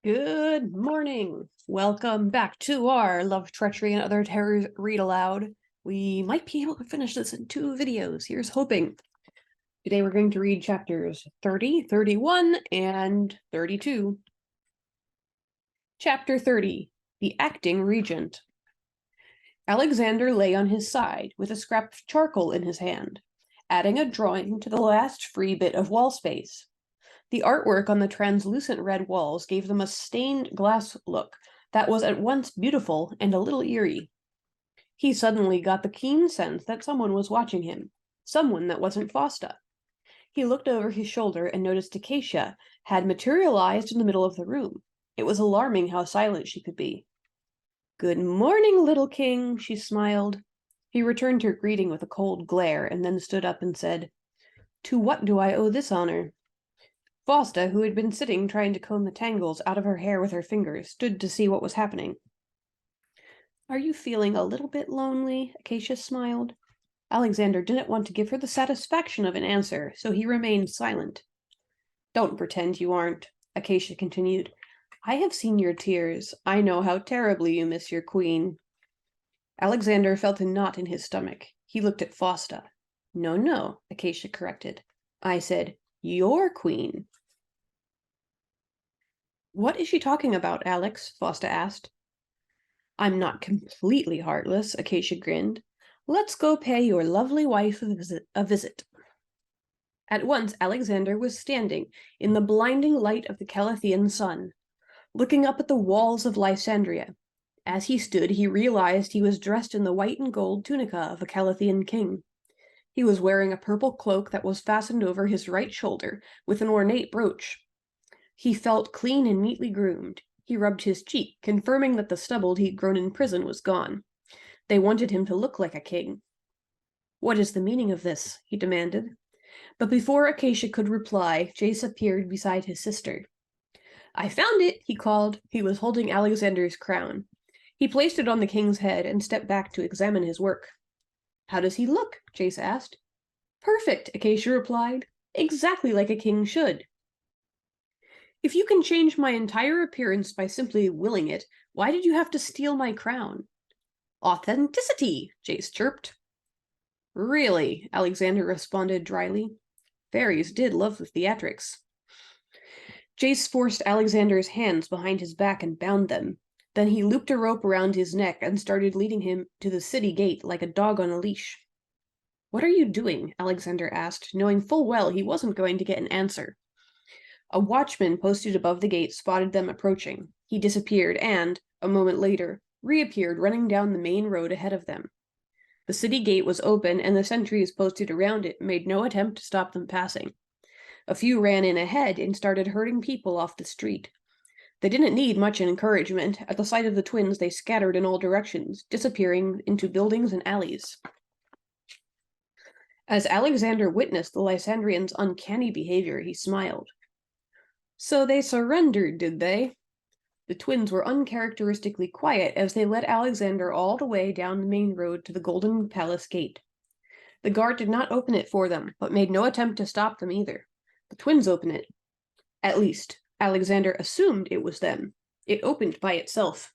Good morning. Welcome back to our Love, Treachery, and Other Terrors Read Aloud. We might be able to finish this in 2 videos. Here's hoping. Today we're going to read chapters 30, 31, and 32. Chapter 30, The Acting Regent. Alexander lay on his side, with a scrap of charcoal in his hand, adding a drawing to the last free bit of wall space. The artwork on the translucent red walls gave them a stained glass look that was at once beautiful and a little eerie. He suddenly got the keen sense that someone was watching him, someone that wasn't Fosta. He looked over his shoulder and noticed Acacia had materialized in the middle of the room. It was alarming how silent she could be. "Good morning, little king," she smiled. He returned her greeting with a cold glare and then stood up and said, "To what do I owe this honor?" Fosta, who had been sitting trying to comb the tangles out of her hair with her fingers, stood to see what was happening. "Are you feeling a little bit lonely?" Acacia smiled. Alexander didn't want to give her the satisfaction of an answer, so he remained silent. "Don't pretend you aren't," Acacia continued. "I have seen your tears. I know how terribly you miss your queen." Alexander felt a knot in his stomach. He looked at Fosta. No, Acacia corrected. "I said, your queen." "What is she talking about, Alex?" Fosta asked. "I'm not completely heartless," Acacia grinned. "Let's go pay your lovely wife a visit." At once Alexander was standing in the blinding light of the Calathean sun, looking up at the walls of Lysandria. As he stood, he realized he was dressed in the white and gold tunica of a Calathean king. He was wearing a purple cloak that was fastened over his right shoulder with an ornate brooch. He felt clean and neatly groomed. He rubbed his cheek, confirming that the stubble he'd grown in prison was gone. They wanted him to look like a king. "What is the meaning of this?" he demanded. But before Acacia could reply, Jace appeared beside his sister. "I found it," he called. He was holding Alexander's crown. He placed it on the king's head and stepped back to examine his work. "How does he look?" Jace asked. "Perfect," Acacia replied. "Exactly like a king should." "If you can change my entire appearance by simply willing it, why did you have to steal my crown?" "Authenticity," Jace chirped. "Really?" Alexander responded dryly. Fairies did love the theatrics. Jace forced Alexander's hands behind his back and bound them. Then he looped a rope around his neck and started leading him to the city gate like a dog on a leash. "What are you doing?" Alexander asked, knowing full well he wasn't going to get an answer. A watchman posted above the gate spotted them approaching. He disappeared and, a moment later, reappeared running down the main road ahead of them. The city gate was open, and the sentries posted around it made no attempt to stop them passing. A few ran in ahead and started herding people off the street. They didn't need much encouragement. At the sight of the twins, they scattered in all directions, disappearing into buildings and alleys. As Alexander witnessed the Lysandrians' uncanny behavior, he smiled. "So they surrendered, did they?" The twins were uncharacteristically quiet as they led Alexander all the way down the main road to the Golden Palace gate. The guard did not open it for them, but made no attempt to stop them either. The twins opened it. At least, Alexander assumed it was them. It opened by itself.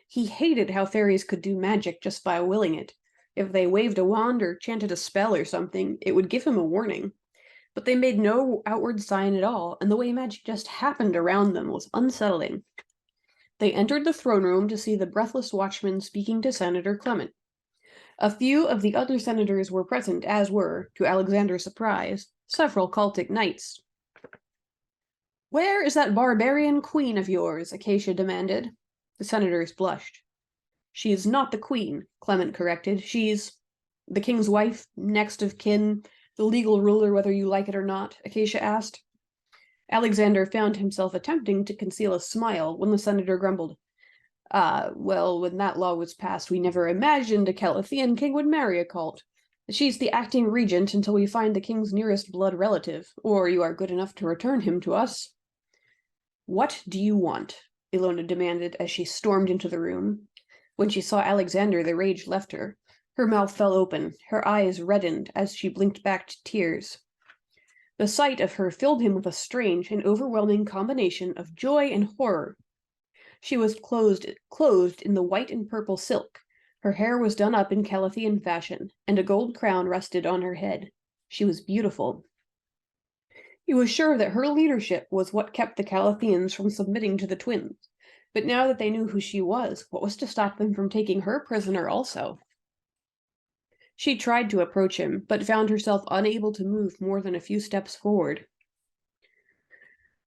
He hated how fairies could do magic just by willing it. If they waved a wand or chanted a spell or something, it would give him a warning. But they made no outward sign at all, and the way magic just happened around them was unsettling. They entered the throne room to see the breathless watchman speaking to Senator Clement. A few of the other senators were present, as were, to Alexander's surprise, several cultic knights. "Where is that barbarian queen of yours?" Acacia demanded. The senators blushed. "She is not the queen," Clement corrected. "She's the king's wife, next of kin, the legal ruler whether you like it or not," Acacia asked. Alexander found himself attempting to conceal a smile when the senator grumbled. Well, when that law was passed, we never imagined a Calathean king would marry a cult. She's the acting regent until we find the king's nearest blood relative, or you are good enough to return him to us." "What do you want?" Ilona demanded as she stormed into the room. When she saw Alexander, the rage left her. Her mouth fell open, her eyes reddened as she blinked back tears. The sight of her filled him with a strange and overwhelming combination of joy and horror. She was clothed in the white and purple silk. Her hair was done up in Calathean fashion, and a gold crown rested on her head. She was beautiful. He was sure that her leadership was what kept the Calatheans from submitting to the twins, but now that they knew who she was, what was to stop them from taking her prisoner also? She tried to approach him, but found herself unable to move more than a few steps forward.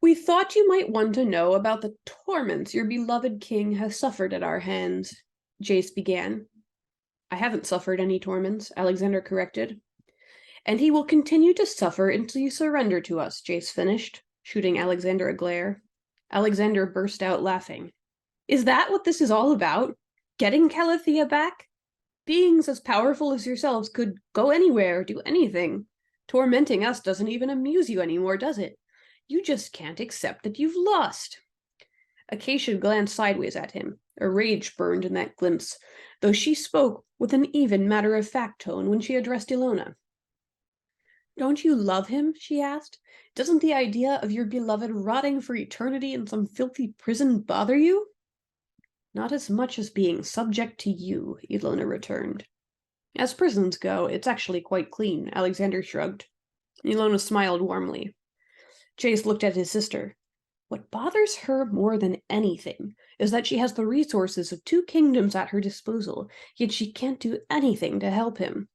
We thought you might want to know about the torments your beloved king has suffered at our hands, Jace began. I haven't suffered any torments, Alexander corrected. And he will continue to suffer until you surrender to us, Jace finished, shooting Alexander a glare. Alexander burst out laughing. Is that what this is all about? Getting Calathea back? Beings as powerful as yourselves could go anywhere, do anything. Tormenting us doesn't even amuse you anymore, does it? You just can't accept that you've lost. Acacia glanced sideways at him. A rage burned in that glimpse, though she spoke with an even matter-of-fact tone when she addressed Ilona. Don't you love him? She asked. Doesn't the idea of your beloved rotting for eternity in some filthy prison bother you? Not as much as being subject to you, Ilona returned. As prisons go, it's actually quite clean, Alexander shrugged. Ilona smiled warmly. Jace looked at his sister. What bothers her more than anything is that she has the resources of 2 kingdoms at her disposal, yet she can't do anything to help him.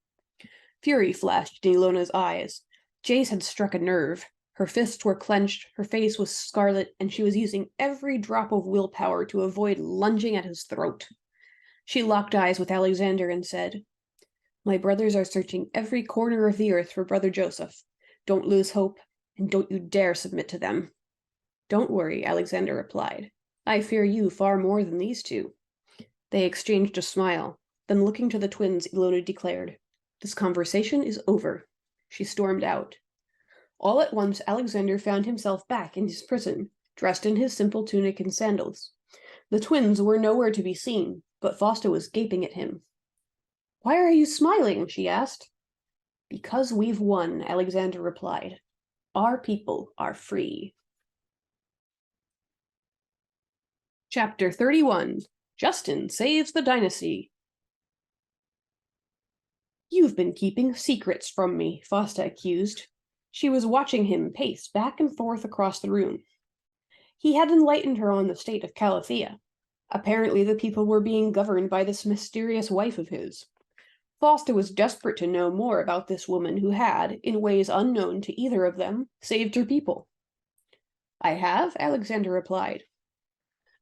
Fury flashed in Ilona's eyes. Jace had struck a nerve. Her fists were clenched, her face was scarlet, and she was using every drop of willpower to avoid lunging at his throat. She locked eyes with Alexander and said, My brothers are searching every corner of the earth for Brother Joseph. Don't lose hope, and don't you dare submit to them. Don't worry, Alexander replied. I fear you far more than these 2. They exchanged a smile. Then looking to the twins, Ilona declared, This conversation is over. She stormed out. All at once, Alexander found himself back in his prison, dressed in his simple tunic and sandals. The twins were nowhere to be seen, but Fausta was gaping at him. Why are you smiling? She asked. Because we've won, Alexander replied. Our people are free. Chapter 31. Justin Saves the Dynasty. You've been keeping secrets from me, Fausta accused. She was watching him pace back and forth across the room. He had enlightened her on the state of Calathea. Apparently the people were being governed by this mysterious wife of his. Fausta was desperate to know more about this woman who had, in ways unknown to either of them, saved her people. I have, Alexander replied.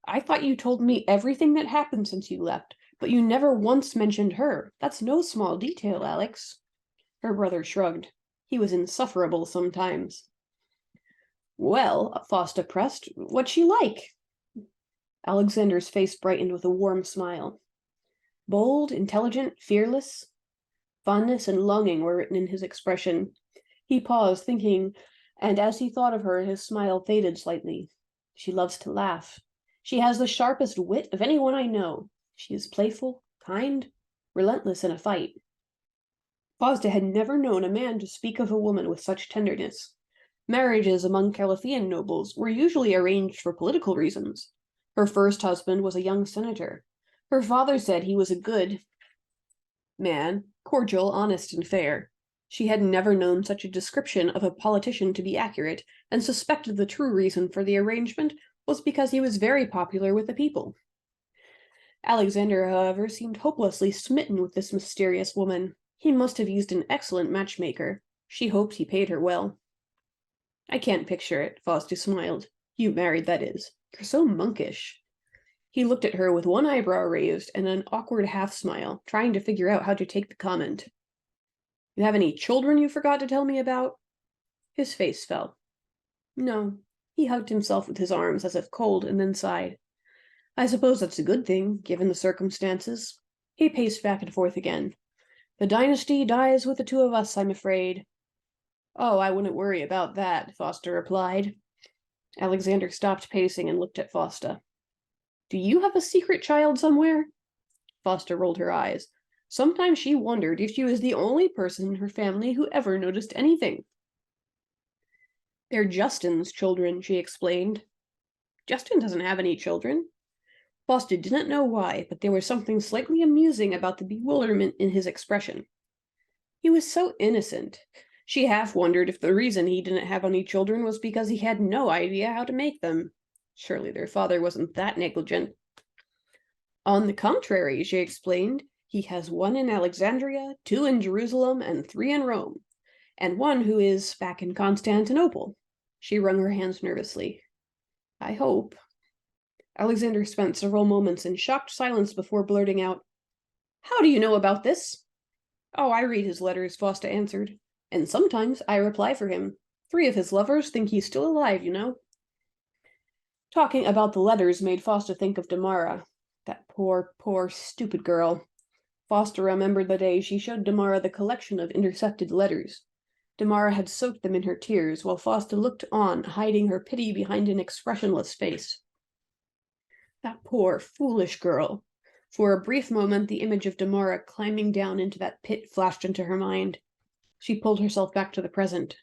I thought you told me everything that happened since you left, but you never once mentioned her. That's no small detail, Alex. Her brother shrugged. He was insufferable sometimes. Well, Fausta pressed, what's she like? Alexander's face brightened with a warm smile. Bold, intelligent, fearless. Fondness and longing were written in his expression. He paused, thinking, and as he thought of her, his smile faded slightly. She loves to laugh. She has the sharpest wit of anyone I know. She is playful, kind, relentless in a fight. Fausta had never known a man to speak of a woman with such tenderness. Marriages among Calathean nobles were usually arranged for political reasons. Her first husband was a young senator. Her father said he was a good man, cordial, honest, and fair. She had never known such a description of a politician to be accurate, and suspected the true reason for the arrangement was because he was very popular with the people. Alexander, however, seemed hopelessly smitten with this mysterious woman. He must have used an excellent matchmaker. She hoped he paid her well. I can't picture it, Fausta smiled. You married, that is. You're so monkish. He looked at her with one eyebrow raised and an awkward half-smile, trying to figure out how to take the comment. You have any children you forgot to tell me about? His face fell. No. He hugged himself with his arms as if cold, and then sighed. I suppose that's a good thing, given the circumstances. He paced back and forth again. The dynasty dies with the 2 of us, I'm afraid. Oh, I wouldn't worry about that, Fausta replied. Alexander stopped pacing and looked at Fausta. Do you have a secret child somewhere? Fausta rolled her eyes. Sometimes she wondered if she was the only person in her family who ever noticed anything. They're Justin's children, she explained. Justin doesn't have any children. Foster didn't know why, but there was something slightly amusing about the bewilderment in his expression. He was so innocent. She half wondered if the reason he didn't have any children was because he had no idea how to make them. Surely their father wasn't that negligent. On the contrary, she explained, he has one in Alexandria, 2 in Jerusalem, and 3 in Rome, and one who is back in Constantinople. She wrung her hands nervously. I hope. Alexander spent several moments in shocked silence before blurting out, How do you know about this? Oh, I read his letters, Fausta answered, and sometimes I reply for him. 3 of his lovers think he's still alive, you know. Talking about the letters made Fausta think of Damara. That poor, poor, stupid girl. Fausta remembered the day she showed Damara the collection of intercepted letters. Damara had soaked them in her tears, while Fausta looked on, hiding her pity behind an expressionless face. That poor, foolish girl. For a brief moment, the image of Damara climbing down into that pit flashed into her mind. She pulled herself back to the present.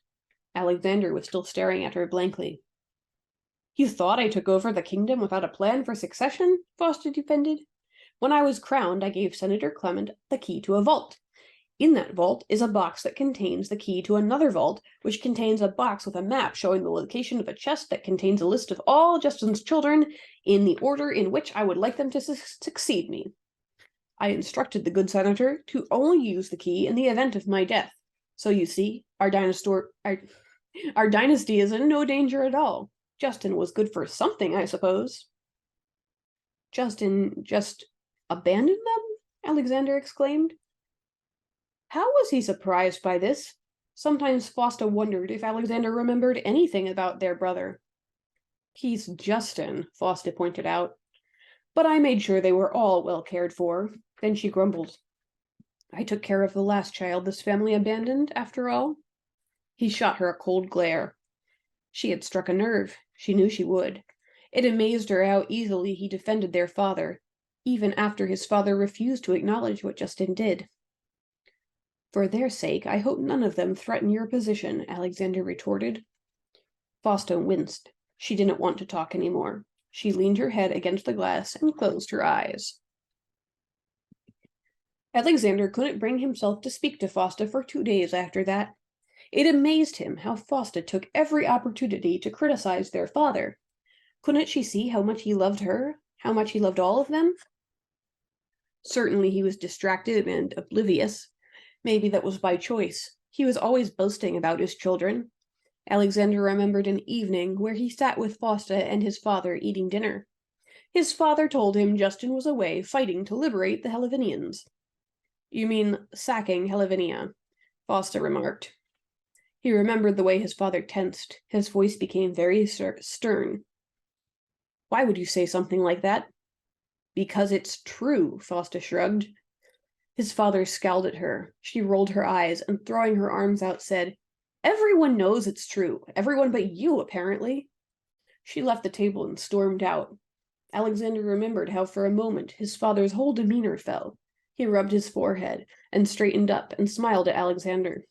Alexander was still staring at her blankly. You thought I took over the kingdom without a plan for succession? Fausta defended. When I was crowned, I gave Senator Clement the key to a vault. In that vault is a box that contains the key to another vault, which contains a box with a map showing the location of a chest that contains a list of all Justin's children in the order in which I would like them to succeed me. I instructed the good senator to only use the key in the event of my death. So you see, our dynasty is in no danger at all. Justin was good for something, I suppose. Justin just abandoned them? Alexander exclaimed. How was he surprised by this? Sometimes Fausta wondered if Alexander remembered anything about their brother. He's Justin, Fausta pointed out. But I made sure they were all well cared for. Then she grumbled. I took care of the last child this family abandoned, after all. He shot her a cold glare. She had struck a nerve. She knew she would. It amazed her how easily he defended their father, even after his father refused to acknowledge what Justin did. For their sake, I hope none of them threaten your position, Alexander retorted. Fausta winced. She didn't want to talk any more. She leaned her head against the glass and closed her eyes. Alexander couldn't bring himself to speak to Fausta for 2 days after that. It amazed him how Fausta took every opportunity to criticize their father. Couldn't she see how much he loved her, how much he loved all of them? Certainly he was distracted and oblivious. Maybe that was by choice. He was always boasting about his children. Alexander remembered an evening where he sat with Fausta and his father eating dinner. His father told him Justin was away fighting to liberate the Helvinians. You mean sacking Helvinia, Fausta remarked. He remembered the way his father tensed. His voice became very stern. Why would you say something like that? Because it's true, Fausta shrugged. His father scowled at her. She rolled her eyes and, throwing her arms out, said, Everyone knows it's true. Everyone but you, apparently. She left the table and stormed out. Alexander remembered how for a moment his father's whole demeanor fell. He rubbed his forehead and straightened up and smiled at Alexander.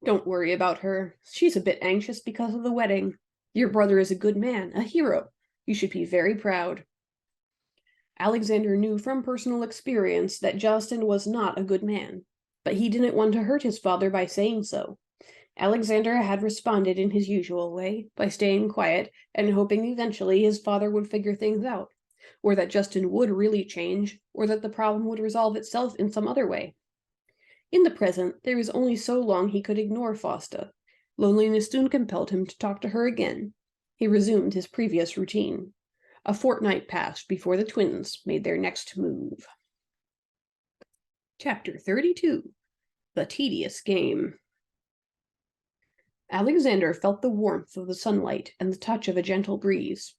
Don't worry about her. She's a bit anxious because of the wedding. Your brother is a good man, a hero. You should be very proud. Alexander knew from personal experience that Justin was not a good man, but he didn't want to hurt his father by saying so. Alexander had responded in his usual way, by staying quiet and hoping eventually his father would figure things out, or that Justin would really change, or that the problem would resolve itself in some other way. In the present, there was only so long he could ignore Fausta. Loneliness soon compelled him to talk to her again. He resumed his previous routine. A fortnight passed before the twins made their next move. Chapter 32. The Tedious Game. Alexander felt the warmth of the sunlight and the touch of a gentle breeze.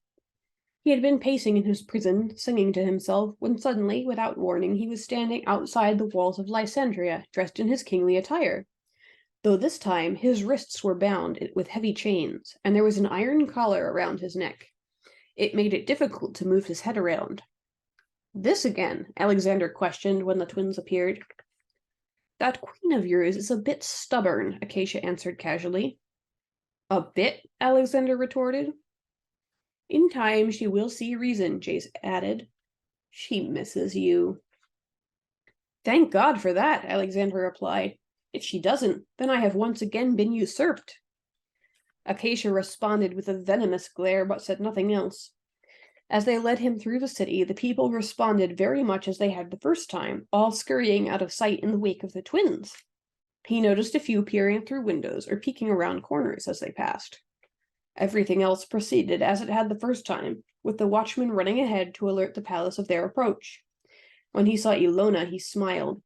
He had been pacing in his prison, singing to himself, when suddenly, without warning, he was standing outside the walls of Lysandria, dressed in his kingly attire. Though this time his wrists were bound with heavy chains, and there was an iron collar around his neck. It made it difficult to move his head around. This again? Alexander questioned when the twins appeared. That queen of yours is a bit stubborn, Acacia answered casually. A bit, Alexander retorted. In time she will see reason, Jace added. She misses you. Thank God for that, Alexander replied. If she doesn't, then I have once again been usurped. Acacia responded with a venomous glare, but said nothing else. As they led him through the city, the people responded very much as they had the first time, all scurrying out of sight in the wake of the twins. He noticed a few peering through windows or peeking around corners as they passed. Everything else proceeded as it had the first time, with the watchman running ahead to alert the palace of their approach. When he saw Ilona, he smiled.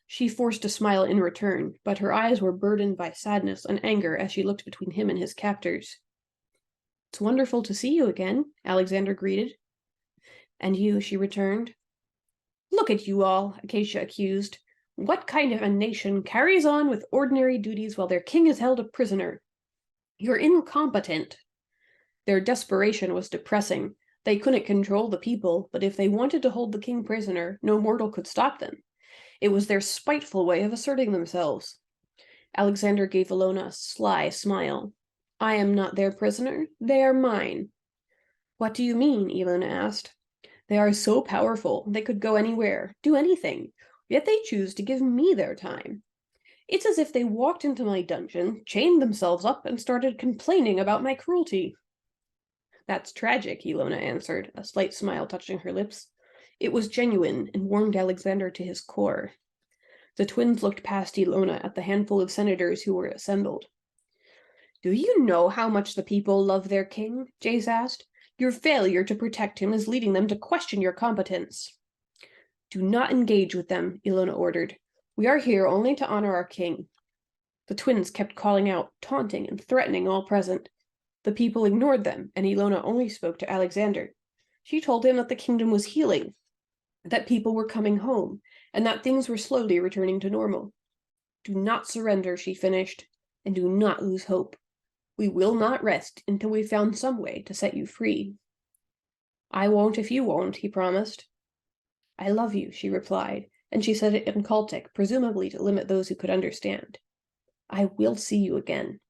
She forced a smile in return, but her eyes were burdened by sadness and anger as she looked between him and his captors. It's wonderful to see you again, Alexander greeted. And you, she returned. Look at you all, Acacia accused. What kind of a nation carries on with ordinary duties while their king is held a prisoner? You're incompetent. Their desperation was depressing. They couldn't control the people, but if they wanted to hold the king prisoner, no mortal could stop them. It was their spiteful way of asserting themselves. Alexander gave Ilona a sly smile. I am not their prisoner. They are mine. What do you mean? Ilona asked. They are so powerful, they could go anywhere, do anything, yet they choose to give me their time. It's as if they walked into my dungeon, chained themselves up, and started complaining about my cruelty. That's tragic, Ilona answered, a slight smile touching her lips. It was genuine and warmed Alexander to his core. The twins looked past Ilona at the handful of senators who were assembled. Do you know how much the people love their king? Jace asked. Your failure to protect him is leading them to question your competence. Do not engage with them, Ilona ordered. We are here only to honor our king. The twins kept calling out, taunting and threatening all present. The people ignored them, and Ilona only spoke to Alexander. She told him that the kingdom was healing, that people were coming home, and that things were slowly returning to normal. Do not surrender, she finished, and do not lose hope. We will not rest until we've found some way to set you free. I won't if you won't, he promised. I love you, she replied, and she said it in Celtic, presumably to limit those who could understand. I will see you again.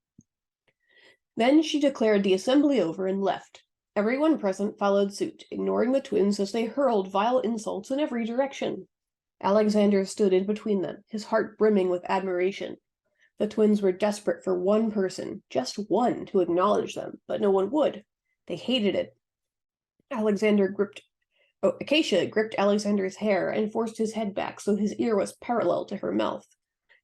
Then she declared the assembly over and left. Everyone present followed suit, ignoring the twins as they hurled vile insults in every direction. Alexander stood in between them, his heart brimming with admiration. The twins were desperate for one person, just one, to acknowledge them, but no one would. They hated it. Acacia gripped Alexander's hair and forced his head back so his ear was parallel to her mouth.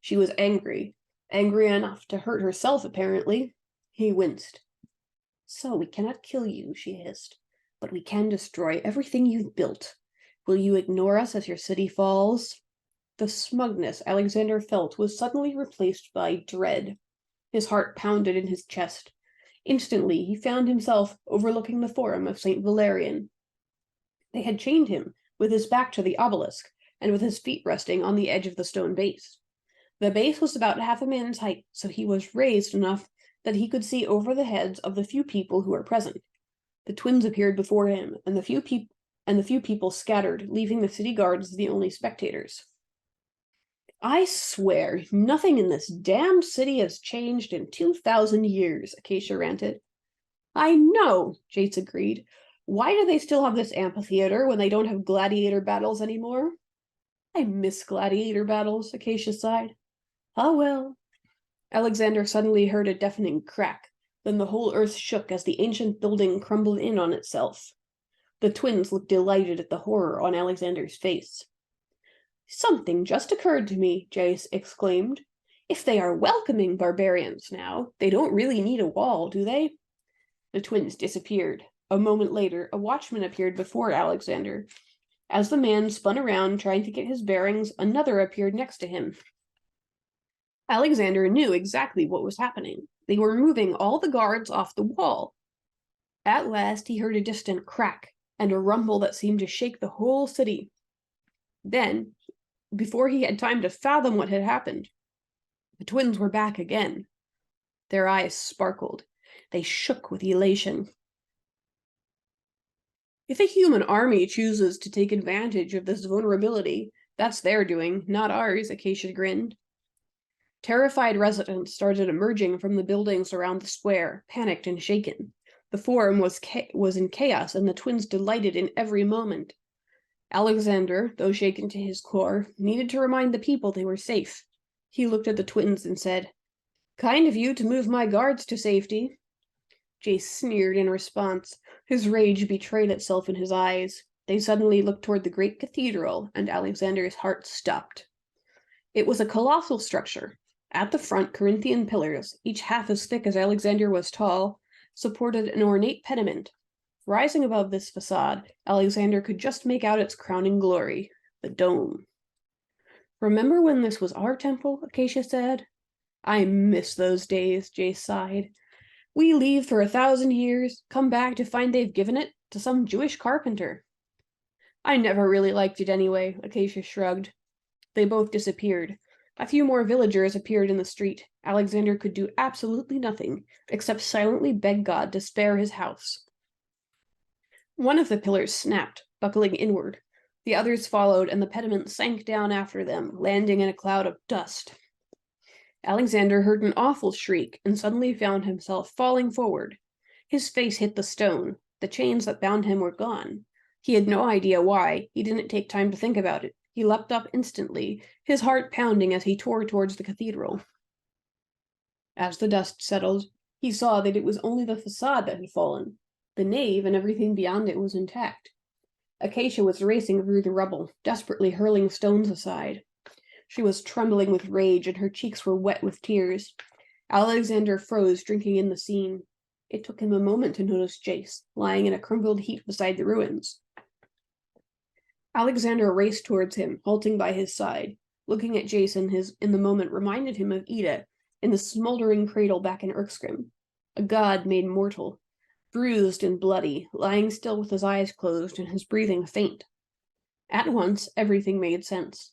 She was angry enough to hurt herself, apparently. He winced. So we cannot kill you, she hissed, but we can destroy everything you've built. Will you ignore us as your city falls? The smugness Alexander felt was suddenly replaced by dread. His heart pounded in his chest. Instantly, he found himself overlooking the Forum of St. Valerian. They had chained him, with his back to the obelisk, and with his feet resting on the edge of the stone base. The base was about half a man's height, so he was raised enough that he could see over the heads of the few people who were present. The twins appeared before him, and the few people scattered, leaving the city guards the only spectators. I swear, nothing in this damned city has changed in 2,000 years, Acacia ranted. I know, Jace agreed. Why do they still have this amphitheater when they don't have gladiator battles anymore? I miss gladiator battles, Acacia sighed. Ah well. Alexander suddenly heard a deafening crack. Then the whole earth shook as the ancient building crumbled in on itself. The twins looked delighted at the horror on Alexander's face. Something just occurred to me, Jace exclaimed. If they are welcoming barbarians now, they don't really need a wall, do they? The twins disappeared. A moment later, a watchman appeared before Alexander. As the man spun around trying to get his bearings, another appeared next to him. Alexander knew exactly what was happening. They were moving all the guards off the wall. At last he heard a distant crack and a rumble that seemed to shake the whole city. Then, before he had time to fathom what had happened, the twins were back again. Their eyes sparkled. They shook with elation. If a human army chooses to take advantage of this vulnerability, that's their doing, not ours, Acacia grinned. Terrified residents started emerging from the buildings around the square, panicked and shaken. The forum was in chaos, and the twins delighted in every moment. Alexander, though shaken to his core, needed to remind the people they were safe. He looked at the twins and said, "Kind of you to move my guards to safety." Jace sneered in response. His rage betrayed itself in his eyes. They suddenly looked toward the great cathedral, and Alexander's heart stopped. It was a colossal structure. At the front, Corinthian pillars, each half as thick as Alexander was tall, supported an ornate pediment. Rising above this facade, Alexander could just make out its crowning glory, the dome. "Remember when this was our temple?" Acacia said. "I miss those days," Jace sighed. "We leave for 1,000 years, come back to find they've given it to some Jewish carpenter." "I never really liked it anyway," Acacia shrugged. They both disappeared. A few more villagers appeared in the street. Alexander could do absolutely nothing, except silently beg God to spare his house. One of the pillars snapped, buckling inward. The others followed, and the pediment sank down after them, landing in a cloud of dust. Alexander heard an awful shriek, and suddenly found himself falling forward. His face hit the stone. The chains that bound him were gone. He had no idea why. He didn't take time to think about it. He leapt up instantly, his heart pounding as he tore towards the cathedral. As the dust settled, he saw that it was only the facade that had fallen. The nave and everything beyond it was intact. Acacia was racing through the rubble, desperately hurling stones aside. She was trembling with rage, and her cheeks were wet with tears. Alexander froze, drinking in the scene. It took him a moment to notice Jace, lying in a crumpled heap beside the ruins. Alexander raced towards him, halting by his side. Looking at Jace in the moment reminded him of Ida in the smoldering cradle back in Erskrim. A god made mortal, bruised and bloody, lying still with his eyes closed and his breathing faint. At once, everything made sense.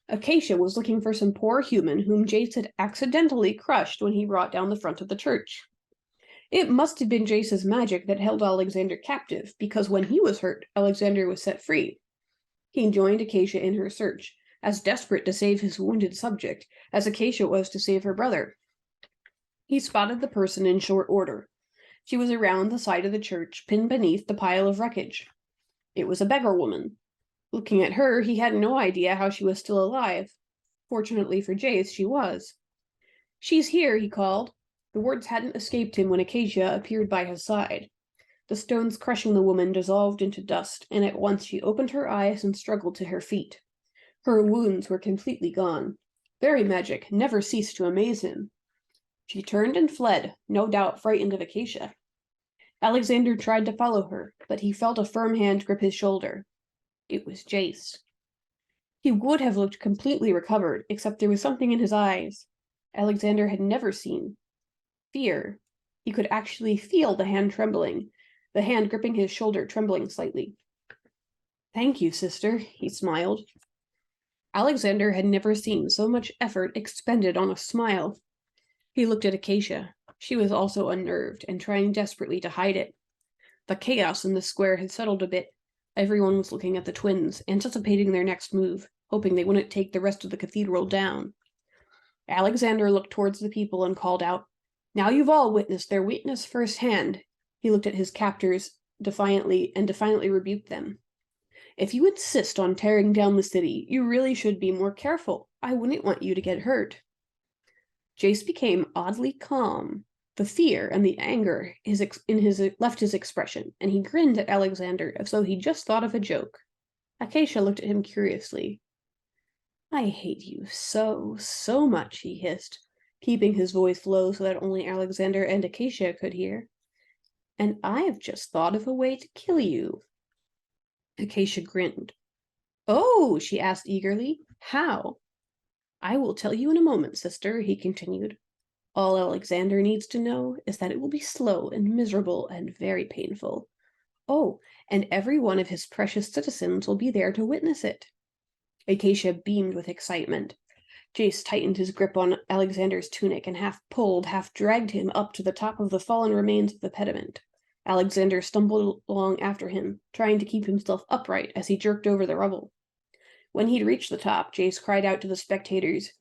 Acacia was looking for some poor human whom Jace had accidentally crushed when he brought down the front of the church. It must have been Jace's magic that held Alexander captive, because when he was hurt, Alexander was set free. He joined Acacia in her search, as desperate to save his wounded subject as Acacia was to save her brother. He spotted the person in short order. She was around the side of the church, pinned beneath the pile of wreckage. It was a beggar woman. Looking at her, he had no idea how she was still alive. Fortunately for Jace, she was. "She's here," he called. The words hadn't escaped him when Acacia appeared by his side. The stones crushing the woman dissolved into dust, and at once she opened her eyes and struggled to her feet. Her wounds were completely gone. Fairy magic never ceased to amaze him. She turned and fled, no doubt frightened of Acacia. Alexander tried to follow her, but he felt a firm hand grip his shoulder. It was Jace. He would have looked completely recovered, except there was something in his eyes Alexander had never seen. Fear. He could actually feel the hand trembling, the hand gripping his shoulder trembling slightly. "Thank you, sister," he smiled. Alexander had never seen so much effort expended on a smile. He looked at Acacia. She was also unnerved and trying desperately to hide it. The chaos in the square had settled a bit. Everyone was looking at the twins, anticipating their next move, hoping they wouldn't take the rest of the cathedral down. Alexander looked towards the people and called out, "Now you've all witnessed their weakness firsthand." He looked at his captors defiantly rebuked them. "If you insist on tearing down the city, you really should be more careful. I wouldn't want you to get hurt." Jace became oddly calm. The fear and the anger left his expression, and he grinned at Alexander as though he'd just thought of a joke. Acacia looked at him curiously. "I hate you so, so much," he hissed, keeping his voice low so that only Alexander and Acacia could hear. "And I've just thought of a way to kill you." Acacia grinned. "Oh," she asked eagerly. "How?" "I will tell you in a moment, sister," he continued. "All Alexander needs to know is that it will be slow and miserable and very painful. Oh, and every one of his precious citizens will be there to witness it." Acacia beamed with excitement. Jace tightened his grip on Alexander's tunic and half pulled, half dragged him up to the top of the fallen remains of the pediment. Alexander stumbled along after him, trying to keep himself upright as he jerked over the rubble. When he'd reached the top, Jace cried out to the spectators,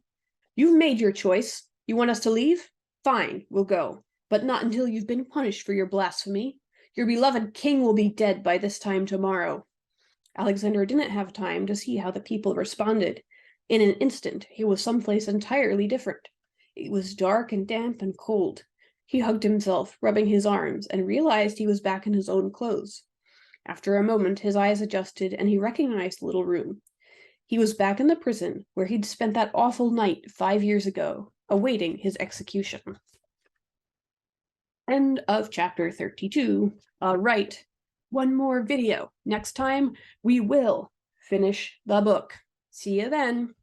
You've made your choice. You want us to leave? Fine, we'll go. But not until you've been punished for your blasphemy. Your beloved king will be dead by this time tomorrow. Alexander didn't have time to see how the people responded. In an instant, he was someplace entirely different. It was dark and damp and cold. He hugged himself, rubbing his arms, and realized he was back in his own clothes. After a moment, his eyes adjusted, and he recognized the little room. He was back in the prison where he'd spent that awful night 5 years ago, awaiting his execution. End of chapter 32. All right, one more video. Next time, we will finish the book. See you then.